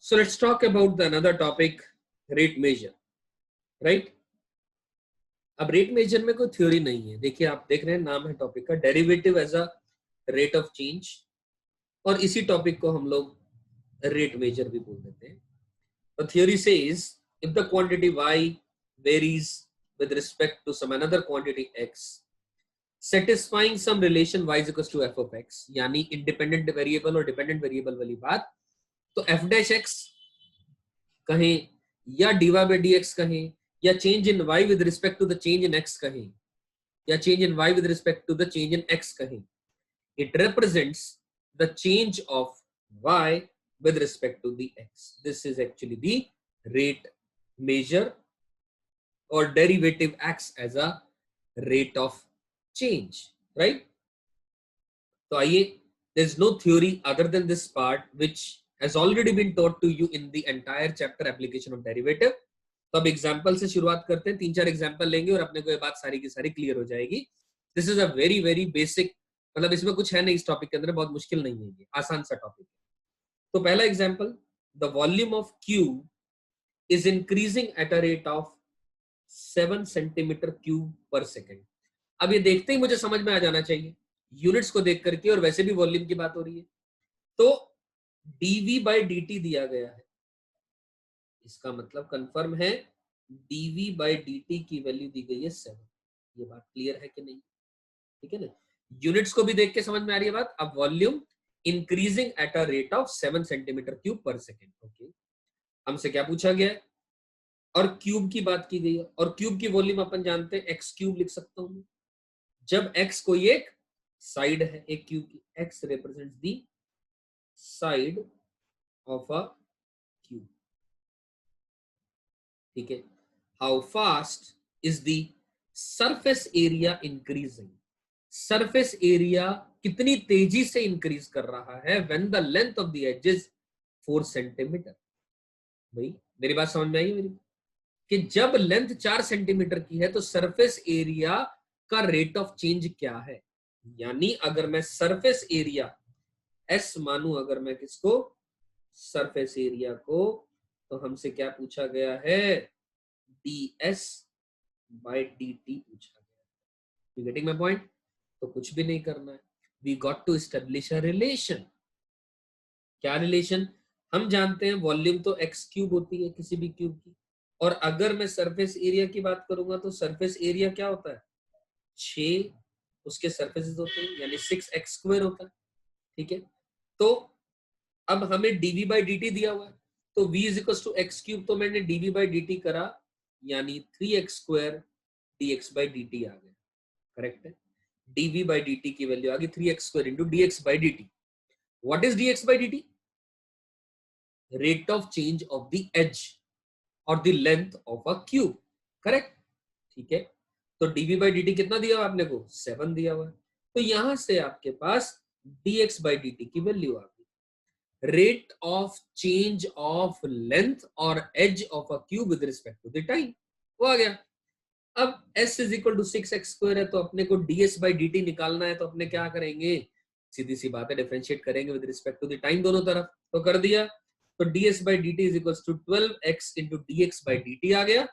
So let's talk about the another topic, rate measure, right? अब rate major में कोई theory नहीं है. देखिए आप देख रहे हैं नाम है टॉपिक का, derivative as a rate of change, और इसी टॉपिक को हम लोग रेट मेजर भी बोल देते हैं. The theory says if the quantity y varies with respect to some another quantity x, satisfying some relation y is equals to f of x, यानी इंडिपेंडेंट वेरिएबल और डिपेंडेंट वेरिएबल वाली बात, तो f dash x कहें या dy by dx कहें या change in y with respect to the change in x कहें या change in y with respect to the change in x कहें, it represents the change of y with respect to the x. This is actually the rate measure, or derivative acts as a rate of change, right? So आइए, there is no theory other than this part which has already been taught to you in the entire chapter application of derivative. तो अब example से शुरुआत करते हैं. 3-4 example लेंगे और अपने को ये बात सारी की सारी क्लियर हो जाएगी. This is a very very basic, मतलब इसमें कुछ है नहीं इस टॉपिक के अंदर, बहुत मुश्किल नहीं है, ये आसान सा टॉपिक है. तो पहला example, the volume of cube is increasing at a rate of 7 centimetre cube पर सेकेंड. अब ये देखते ही मुझे समझ में आ जाना चाहिए यूनिट्स को देख करके, और वैसे भी वॉल्यूम की बात हो रही है, तो dv बाई dt दिया गया है. इसका मतलब कंफर्म है dv बाई dt की वैल्यू दी गई है 7. ये बात क्लियर है कि नहीं? ठीक है ना, यूनिट्स को भी देख के समझ में आ रही है बात. अब volume increasing at a rate of 7 centimetre cube पर सेकेंड. ओके, हमसे क्या पूछा गया है, और क्यूब की बात की गई है, और क्यूब की वॉल्यूम अपन जानते हैं एक्स क्यूब लिख सकता हूं. जब एक्स कोई एक साइड है एक क्यूब की, X represents the side of a cube. ठीक है, how fast is the surface area increasing. Surface area कितनी तेजी से इंक्रीज कर रहा है when the length of the edge is 4 centimetre. भाई मेरी बात समझ में आई मेरी, कि जब लेंथ 4 सेंटीमीटर की है तो सरफेस एरिया का रेट ऑफ चेंज क्या है. यानी अगर मैं सरफेस एरिया एस मानू, अगर मैं किसको, सरफेस एरिया को, तो हमसे क्या पूछा गया है, ds बाय dt पूछा गया. You getting my point? तो कुछ भी नहीं करना है, we got to establish a relation. क्या रिलेशन? हम जानते हैं वॉल्यूम तो एक्स क्यूब होती है किसी भी क्यूब की, और अगर मैं सरफेस एरिया की बात करूंगा तो सरफेस एरिया क्या होता है, 6 उसके सरफेसेस होते हैं, यानी 6x² होता है. ठीक है, तो अब हमें dv बाई dt दिया हुआ है, तो v is equal to X cube, तो मैंने dv बाई dt करा, यानी 3x² dx बाई dt आ गया. करेक्ट है, dv बाई dt की वैल्यू आ गई 3x² into dx by dt. What is dx by dt? Rate of change of the edge और the length of a cube. Correct. ठीक है, तो dv बाई dt कितना दिया हुआ आपने को, 7 दिया हुआ है. तो यहां से आपके पास dx बाई dt की वैल्यू आ गई. Rate of change of length और edge of a cube with respect to the time, वो आ गया. अब s is equal to 6x² है, तो अपने को ds बाई dt निकालना है, तो अपने क्या करेंगे, सीधी सी बात है, डिफरेंशिएट करेंगे with respect to the time दोनों तरफ. तो कर दिया, तो ds by dt is equal to 12x into dx by dt आ गया,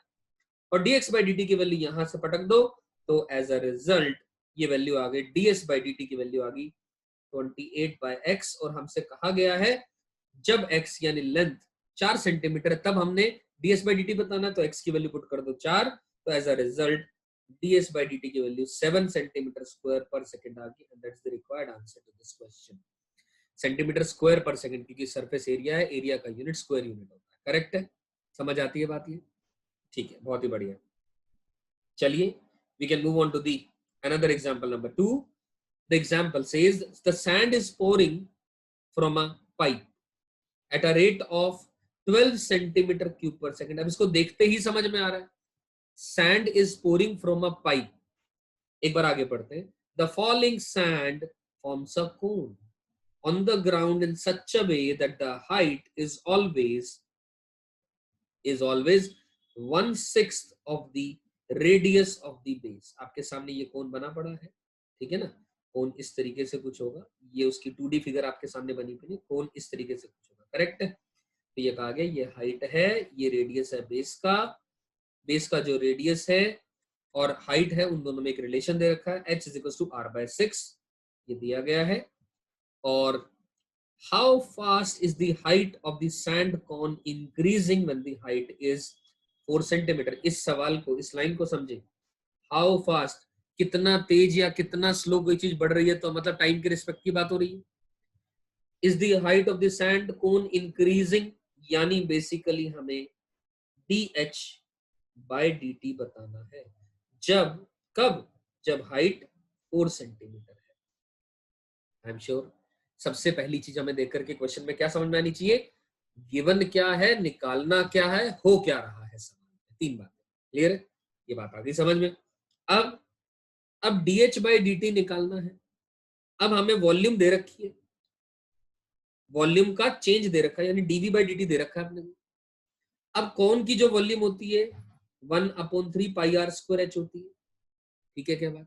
और dx बाई dt की वैल्यू यहां से पटक दो, तो एज अ रिजल्ट ये वैल्यू आ गई, ds बाई dt की वैल्यू आ गई 28 बाई x. और हमसे कहा गया है जब x यानी लेंथ 4 सेंटीमीटर है तब हमने ds बाई dt बताना है, तो x की वैल्यू पुट कर दो 4, तो as a result ds by dt की वैल्यू 7 सेंटीमीटर स्क्वायर पर सेकंड आ गई. And that's the required answer to this question. Centimetre square पर सेकंड, क्योंकि सरफेस एरिया है, एरिया का यूनिट स्क्वायर यूनिट होता है. करेक्ट है, समझ आती है बात ये? ठीक है, बहुत ही बढ़िया. चलिए, we can move on to the another example number 2. The example says the sand is pouring from a pipe at a rate of 12 centimeter cube per second. अब इसको देखते ही समझ में आ रहा है, sand is pouring from a pipe. एक बार आगे पढ़ते हैं. The falling sand forms a cone on the ground in such a way that the height is always 1/6 of the radius of the base. आपके सामने ये कोन बना पड़ा है, ठीक है ना, कोन इस तरीके से कुछ होगा, ये उसकी 2D फिगर आपके सामने बनी पड़ी, कोन इस तरीके से कुछ होगा. करेक्ट है, तो ये कहा गया ये हाइट है, ये रेडियस है बेस का, बेस का जो रेडियस है और हाइट है उन दोनों में एक रिलेशन दे रखा है, h is equal to r/6 ये दिया गया है। और how fast is the height of the sand cone increasing when the height is 4 centimetre. इस सवाल को, इस लाइन को समझे, हाउ फास्ट, कितना तेज या कितना स्लो कोई चीज बढ़ रही है, तो मतलब टाइम के रिस्पेक्ट की बात हो रही है। Is the height of the sand cone increasing, यानी बेसिकली हमें dh बाय dt बताना है। जब, कब, जब हाइट 4 सेंटीमीटर है। आई एम श्योर सबसे पहली चीज हमें देख करके क्वेश्चन में क्या समझ में आनी चाहिए, गिवन क्या है, निकालना क्या है, हो क्या रहा है सवाल में। 3 बातें क्लियर है, ये बात आ गई समझ में। अब dh बाई dt निकालना है। अब हमें वॉल्यूम दे रखी है, वॉल्यूम का चेंज दे रखा है, यानी dv बाई dt दे रखा है आपने। अब कौन की जो वॉल्यूम होती है 1/3 पाई आर स्क्वायर एच होती है, ठीक है क्या बात।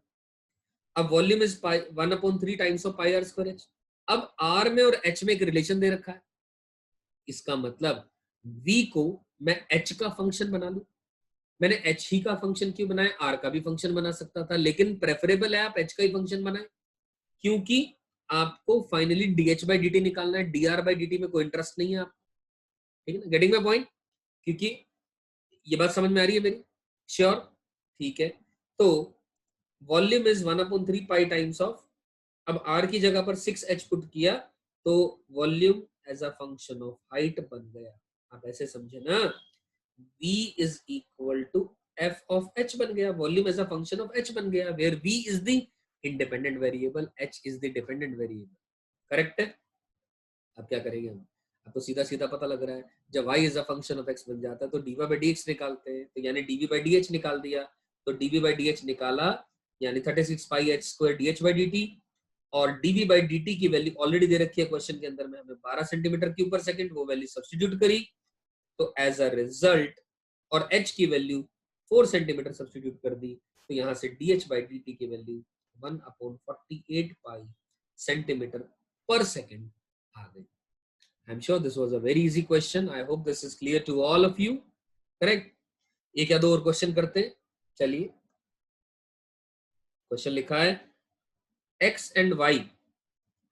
अब volume is 1/3 times of pi R square H. अब आर में और एच में एक रिलेशन दे रखा है, इसका मतलब v को मैं h का फंक्शन बना लूं। मैंने h ही का फंक्शन क्यों बनाया, r का भी फंक्शन बना सकता था, लेकिन प्रेफरेबल है आप h का ही फंक्शन बनाए, क्योंकि आपको फाइनली dh बाई dt निकालना है, dr बाई dt में कोई इंटरेस्ट नहीं है आप, ठीक है ना, गेटिंग माय पॉइंट। क्योंकि ये बात समझ में आ रही है मेरी, श्योर, ठीक है। तो volume is 1/3 pi times of, अब r की जगह पर 6h पुट किया तो volume as a function of height बन गया। आप ऐसे समझे ना, v is equal to f of h बन गया, volume as a function of h बन गया, where v is the independent variable, h is the dependent variable. Correct है। अब क्या करेंगे हम, अब तो सीधा सीधा पता लग रहा है, जब y is a function of x बन जाता है तो dy by dx निकालते हैं, तो यानी dv by dh निकाल दिया, तो dv by dh निकाला यानी 36 पाई h square dh by dt, और dv by dt की वैल्यू ऑलरेडी दे रखी है क्वेश्चन के अंदर में, हमें 12 सेंटीमीटर क्यूब पर सेकंड, वो वैल्यू सब्स्टिट्यूट करी, तो एज अ रिजल्ट, और h की वैल्यू 4 सेंटीमीटर सब्स्टिट्यूट कर दी, तो यहाँ से dh by dt की वैल्यू 1/48 पाई सेंटीमीटर पर सेकंड आ गई। I'm sure this was a very easy question. I hope this is clear to all of you. Correct? एक या दो और क्वेश्चन करते हैं, चलिए। क्वेश्चन लिखा है x and y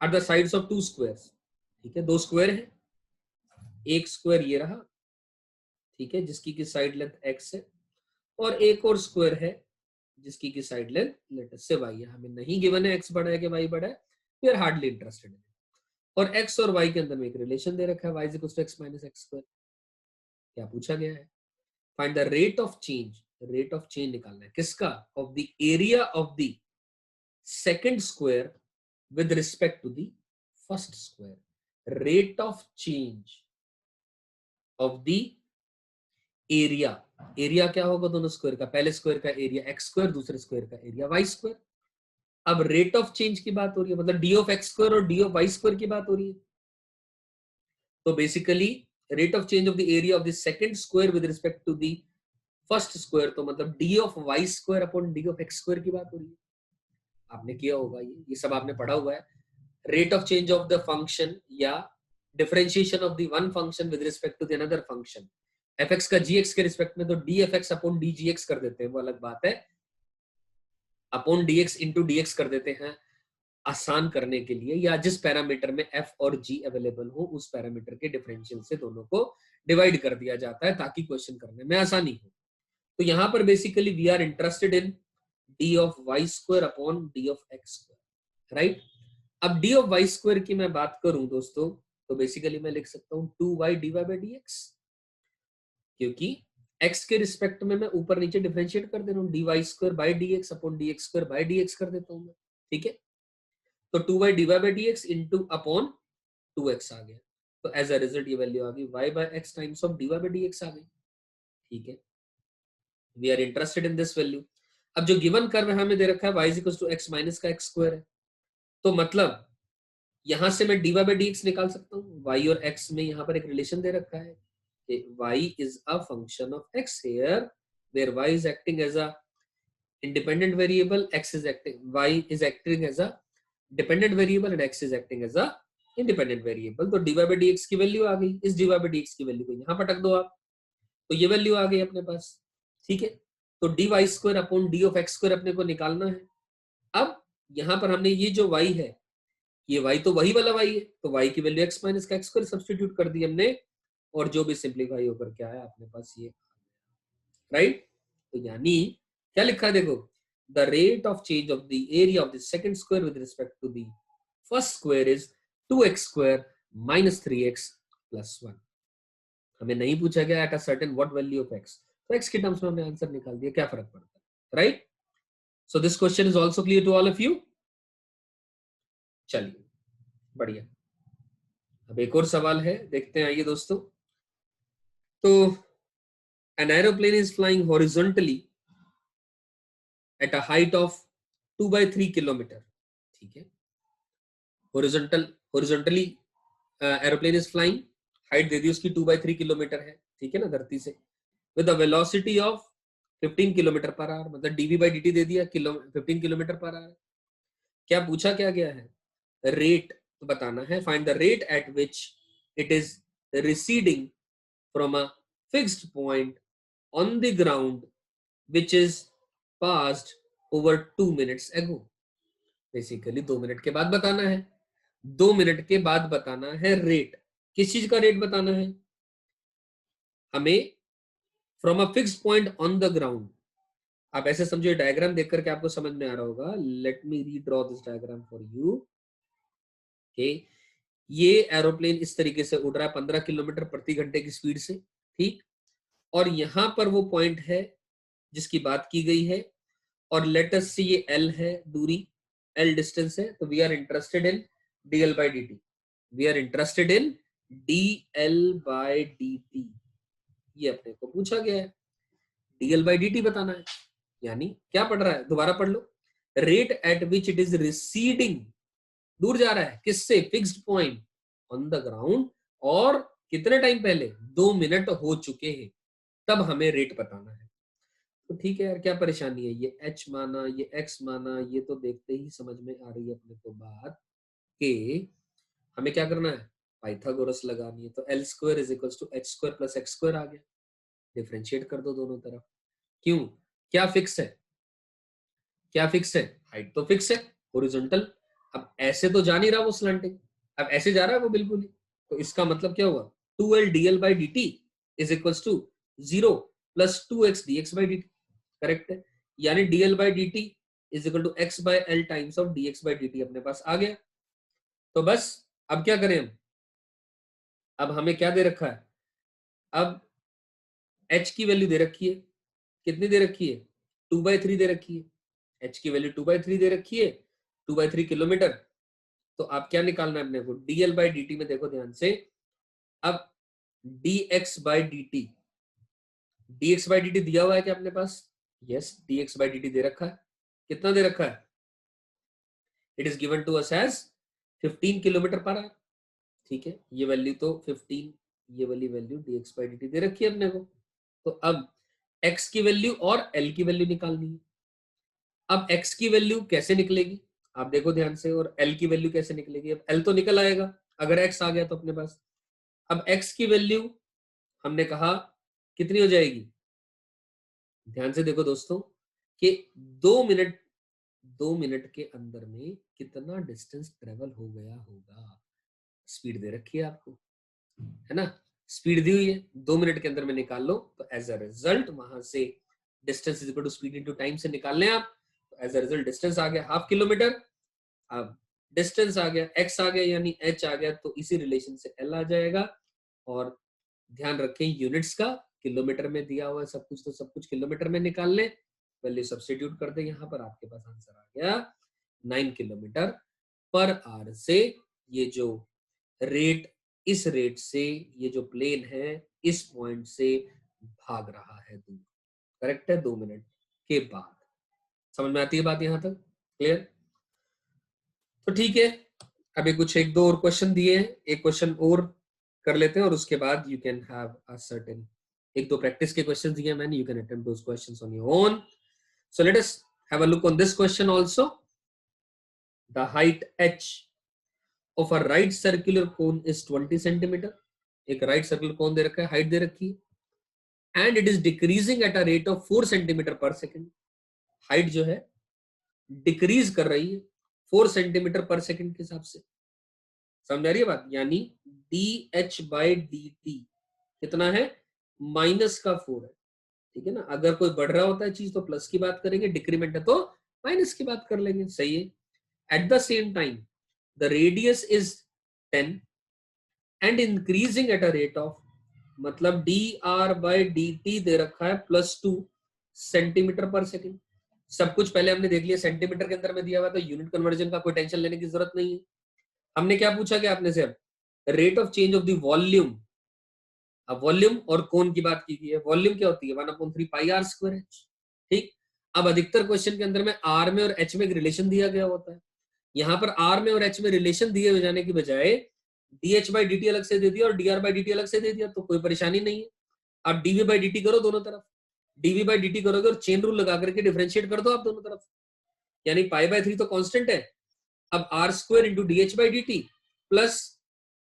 are the sides of two squares. ठीक है, दो स्क्वायर है, एक स्क्वायर ये रहा, ठीक है, जिसकी की साइड लेंथ x है, और एक और स्क्वायर है जिसकी की साइड लेंथ लेट से y है। हमें नहीं गिवन है x बड़ा है कि y बड़ा है, we are hardly interested in, और x और y के अंदर में एक रिलेशन दे रखा है, y equals to x minus x square. क्या पूछा गया है, find the rate of change, rate of change निकालना है किसका, of the area of the second square with respect to the first square. Rate of change of the area, area क्या होगा दोनों स्क्वायर का, पहले स्क्वायर का एरिया एक्स स्क्वायर, दूसरे स्क्वायर का एरिया वाई स्क्वायर। अब रेट ऑफ चेंज की बात हो रही है, मतलब डी ऑफ एक्स स्क्वायर और डी ऑफ वाई स्क्वायर की बात हो रही है, तो basically rate of change of the area of the second square with respect to the first square, तो मतलब D of Y square upon D of X square की बात हो रही है। आपने किया होगा ये सब आपने पढ़ा हुआ है। Rate of change of the function या differentiation of the one function with respect to the another function, F X का जी एक्स के रिस्पेक्ट में तो D F X upon D G X कर देते हैं, वो अलग बात है, upon D X into D X कर देते हैं आसान करने के लिए, या जिस पैरामीटर में f और g अवेलेबल हो उस पैरामीटर के डिफरेंशियल से दोनों को डिवाइड कर दिया जाता है ताकि क्वेश्चन करने में आसानी हो। तो यहां पर basically we are interested in d of Y square upon d of X square, right. अब d ऑफ वाई स्क्वायर की मैं बात करूं दोस्तों, तो बेसिकली मैं लिख सकता हूं 2y dy by dx, क्योंकि x के रिस्पेक्ट में मैं ऊपर नीचे डिफरेंशिएट कर दे रहा हूं, dy square by dx upon dx square by dx कर देता हूं मैं, ठीक है। तो 2y dy by dx into upon 2x आ गया, तो एज अ रिजल्ट ये वैल्यू आ गई y by x times of dy by dx आ गई, ठीक है। We are interested in this value. अब जो गिवन कर्व हमें दे रखा है y equals to x minus का x स्क्वायर है, तो मतलब यहां से मैं dy by dx निकाल सकता हूँ, y और x में यहाँ पर एक रिलेशन दे रखा है, y is a function of x here where y is acting as a independent variable, x is acting, y is acting as a dependent variable and x is acting as a independent variable, तो dy by dx की value आ गई, इस dy by dx की value को यहाँ पटक दो आप, तो ये वैल्यू आ गई अपने पास, ठीक है। तो dy square upon d of x square अपने को निकालना है। अब यहाँ पर हमने ये जो y है, ये y तो वही वाला y है, तो y की वैल्यू x माइनस का x स्क्वायर सब्स्टिट्यूट कर दी हमने, और जो भी सिंप्लीफाई होकर क्या है अपने पास ये, राइट। तो यानी क्या लिखा है देखो, the rate of change of the area of the second square with respect to the first square is 2x square minus 3x plus 1। हमें नहीं पूछा गया at a certain what value of x, तो x के terms में हमने answer निकाल दिया, क्या फर्क पड़ता है, right. So this question is also clear to all of you. चलिए बढ़िया, अब एक और सवाल है, देखते हैं, आइए दोस्तों। तो an aeroplane is flying horizontally at a height of 2/3 kilometre, ठीक है। Horizontally aeroplane is flying, height दे दी उसकी 2/3 किलोमीटर है, ठीक है ना, धरती से, with a velocity of 15 kilometre पर आवर, मतलब dv by dt दे दिया 15 किलोमीटर पर आवर। क्या पूछा क्या गया है, रेट तो बताना है, find the rate at which it is receding from a fixed point on the ground which is passed over 2 minutes ago। Basically 2 minute के बाद बताना है, 2 मिनट के बाद बताना है रेट, किस चीज का रेट बताना है हमें, from a fixed point on the ground. आप ऐसे समझो, डायग्राम देख करके आपको समझ में आ रहा होगा, let me redraw this diagram for you. Okay, ये एरोप्लेन इस तरीके से उड़ रहा है 15 किलोमीटर प्रति घंटे की स्पीड से, ठीक। और यहां पर वो पॉइंट है जिसकी बात की गई है, और लेटस से ये L है दूरी, L डिस्टेंस है, तो we are interested in dl by dt, we are interested in dl by dt, ये अपने को पूछा गया है, dl by dt बताना है। यानी क्या पढ़ रहा है, दोबारा पढ़ लो, rate at which it is receding, दूर जा रहा है किससे, fixed point on the ground, और कितने टाइम पहले, 2 मिनट हो चुके हैं, तब हमें रेट बताना है। तो ठीक है यार, क्या परेशानी है, ये h माना, ये x माना, ये तो देखते ही समझ में आ रही है अपने को बात कि हमें क्या करना है, पाइथागोरस लगानी है। तो L square is equal to H square plus X square आ गया, डिफरेंशिएट कर दो दोनों तरफ। क्यों, क्या फिक्स है, क्या फिक्स है, हाइट तो फिक्स है, हॉरिजॉन्टल। अब ऐसे तो जा नहीं रहा वो स्लैंटिंग, अब ऐसे जा रहा है वो बिल्कुल ही, तो इसका मतलब क्या हुआ, 2l dl by dt is equal to 0 plus 2x dx by dt, correct है। यानी dl by dt is equal to x by l times of dx by dt अपने पास आ गया। तो बस अब क्या करें हम, अब हमें क्या दे रखा है, अब h की वैल्यू दे रखी है, कितनी दे रखी है, 2/3 दे रखी है, h की वैल्यू 2/3 दे रखी है, 2/3 किलोमीटर। तो आप क्या निकालना है अपने को, dl by dt में देखो ध्यान से, अब dx by dt, dx by dt दिया हुआ है क्या अपने पास, यस, dx by dt दे रखा है, कितना दे रखा है, it is given to us as 15 kilometre पर आवर, ठीक है। ये वैल्यू तो 15, ये वाली वैल्यू dx by dt दे रखी है अपने को। तो अब x की वैल्यू और l की वैल्यू निकालनी है। अब x की वैल्यू कैसे निकलेगी, आप देखो ध्यान से, और l की वैल्यू कैसे निकलेगी, अब l तो निकल आएगा अगर x आ गया तो अपने पास। अब x की वैल्यू हमने कहा कितनी हो जाएगी, ध्यान से देखो दोस्तों, कि 2 मिनट, 2 मिनट के अंदर में कितना डिस्टेंस ट्रेवल हो गया होगा, स्पीड दे रखी है आपको, है ना, स्पीड दी हुई है, 2 मिनट के अंदर में निकाल लो। तो एज अ रिजल्ट वहां से distance is equal to speed into time से निकाल लें आप, तो एज अ रिजल्ट डिस्टेंस आ गया ½ किलोमीटर। अब डिस्टेंस आ गया, x आ गया यानी h आ गया, तो इसी रिलेशन से l आ जाएगा। और ध्यान रखें यूनिट्स का, किलोमीटर में दिया हुआ है सब कुछ, तो सब कुछ किलोमीटर में निकाल लें, वैल्यू सब्स्टिट्यूट कर दे, यहाँ पर आपके पास आंसर आ गया 9 किलोमीटर पर आवर से। ये जो रेट, इस रेट से ये जो प्लेन है इस पॉइंट से भाग रहा है दूर, करेक्ट है, 2 मिनट के बाद। समझ में आती है बात यहां तक, क्लियर। तो ठीक है, अभी कुछ एक दो और क्वेश्चन दिए हैं, एक क्वेश्चन और कर लेते हैं और उसके बाद you can have a certain, एक दो प्रैक्टिस के क्वेश्चन दिए मैंने, you can attempt those questions on your own. So let us have a look on this question also, the height h of a right circular cone is 20 centimetre. एक right circular cone दे रखा है, height दे रखी है, and it is decreasing eight a rate of 4 centimetre पर second. Height जो है decrease कर रही है 4 सेंटीमीटर पर सेकेंड के हिसाब से। समझ आ रही है बात? यानी D H by D T कितना है, -4 है। ठीक है ना, अगर कोई बढ़ रहा होता है चीज तो प्लस की बात करेंगे, डिक्रीमेंट है तो माइनस की बात कर लेंगे। सही है। At the same time the radius is 10 and increasing at a rate of, मतलब D R by D T दे रखा है +2 सेंटीमीटर पर सेकेंड। सब कुछ पहले हमने देख लिया, सेंटीमीटर के अंदर में दिया हुआ, तो यूनिट कन्वर्जन का कोई टेंशन लेने की जरूरत नहीं है। हमने क्या पूछा कि आपने से अब rate of change of the volume. अब वॉल्यूम और कोन की बात की गई है। वॉल्यूम क्या होती है, 1/3 पाई आर स्क्वायर एच। ठीक। अब अधिकतर क्वेश्चन के अंदर में आर में और एच में एक रिलेशन दिया गया होता है। यहाँ पर आर में और एच में रिलेशन दिए हो जाने की बजाय D H by D T अलग से दे दिया और D R by D T अलग से दे दिया, तो कोई परेशानी नहीं है। आप डीवी बाई डी टी करो दोनों तरफ, डीवी बाई डी टी करोगे और चेन रूल लगा करके डिफरेंशिएट कर दो आप दोनों तरफ, यानी π/3 तो कांस्टेंट है। अब R square into D H by D T plus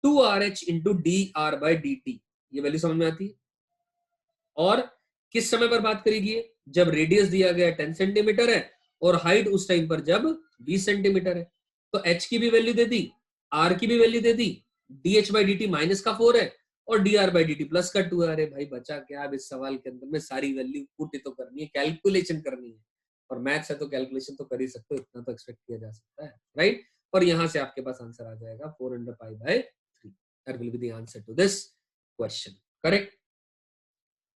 2RH into D R by D T, ये वैल्यू समझ में आती है। और किस समय पर बात करेगी, जब रेडियस दिया गया 10 सेंटीमीटर है और हाइट उस टाइम पर जब 20 सेंटीमीटर है। तो h की भी वैल्यू दे दी, r की भी value they the, dh by D T -4 है और dr बाई डी टी +2 है। अरे भाई बचा क्या, अब इस सवाल के अंदर में सारी वैल्यू पुट तो करनी है, कैलकुलेशन करनी है, और मैथ्स है तो कैलकुलेशन तो कर ही सकते हो, इतना तो एक्सपेक्ट किया जा सकता है, राइट। और यहां से आपके पास आंसर आ जाएगा 400π/3। That will be the answer to this question, correct.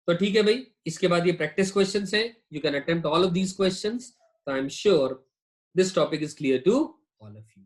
तो ठीक है भाई, इसके बाद ये प्रैक्टिस क्वेश्चंस हैं, you can attempt all of these questions. So I'm sure this topic is clear to all of you.